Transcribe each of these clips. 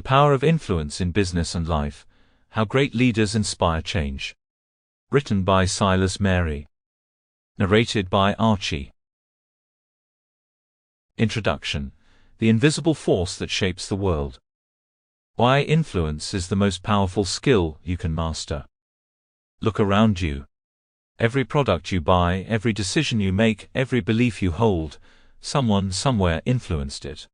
Power of Influence in Business and Life: How Great Leaders Inspire Change. Written by Silas. Narrated by Archie. Introduction. The invisible force that shapes the world. Why influence is the most powerful skill you can master. Look around you. Every product you buy, every decision you make, every belief you hold, someone somewhere influenced it.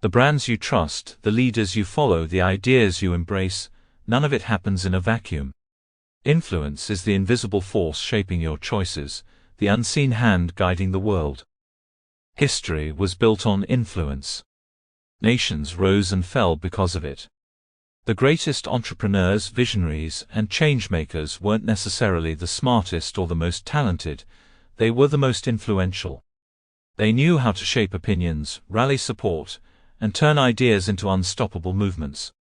The brands you trust, the leaders you follow, the ideas you embrace, none of it happens in a vacuum. Influence is the invisible force shaping your choices, the unseen hand guiding the world. History was built on influence. Nations rose and fell because of it. The greatest entrepreneurs, visionaries, and change-makers weren't necessarily the smartest or the most talented, they were the most influential. They knew how to shape opinions, rally support, and turn ideas into unstoppable movements.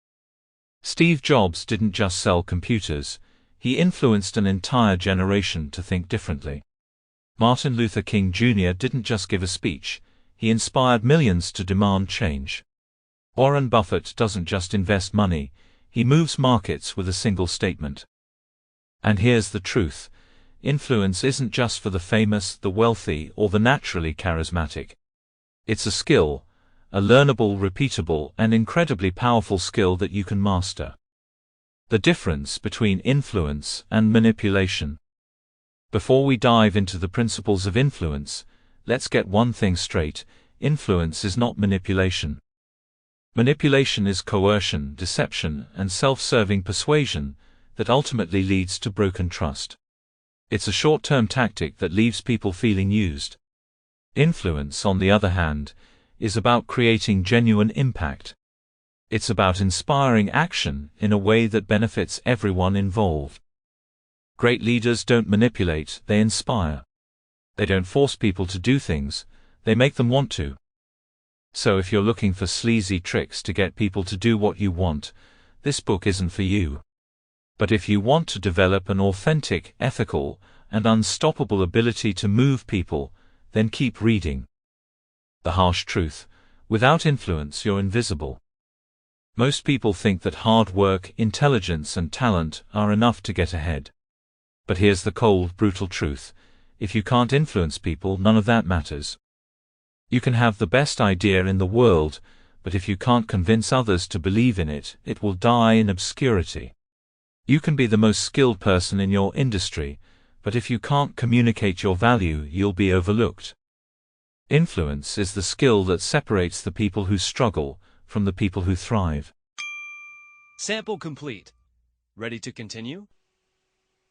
Steve Jobs didn't just sell computers, he influenced an entire generation to think differently. Martin Luther King Jr. didn't just give a speech, he inspired millions to demand change. Warren Buffett doesn't just invest money, he moves markets with a single statement. And here's the truth: influence isn't just for the famous, the wealthy, or the naturally charismatic. It's a skill, a learnable, repeatable, and incredibly powerful skill that you can master. The difference between influence and manipulation. Before we dive into the principles of influence, let's get one thing straight: influence is not manipulation. Manipulation is coercion, deception, and self-serving persuasion that ultimately leads to broken trust. It's a short-term tactic that leaves people feeling used. Influence, on the other hand, is about creating genuine impact. It's about inspiring action in a way that benefits everyone involved. Great leaders don't manipulate, they inspire. They don't force people to do things, they make them want to. So if you're looking for sleazy tricks to get people to do what you want, this book isn't for you. But if you want to develop an authentic, ethical, and unstoppable ability to move people, then keep reading. The harsh truth: without influence you're invisible. Most people think that hard work, intelligence, and talent are enough to get ahead. But here's the cold, brutal truth: if you can't influence people, none of that matters. You can have the best idea in the world, but if you can't convince others to believe in it, it will die in obscurity. You can be the most skilled person in your industry, but if you can't communicate your value, you'll be overlooked. Influence is the skill that separates the people who struggle from the people who thrive. Sample complete. Ready to continue?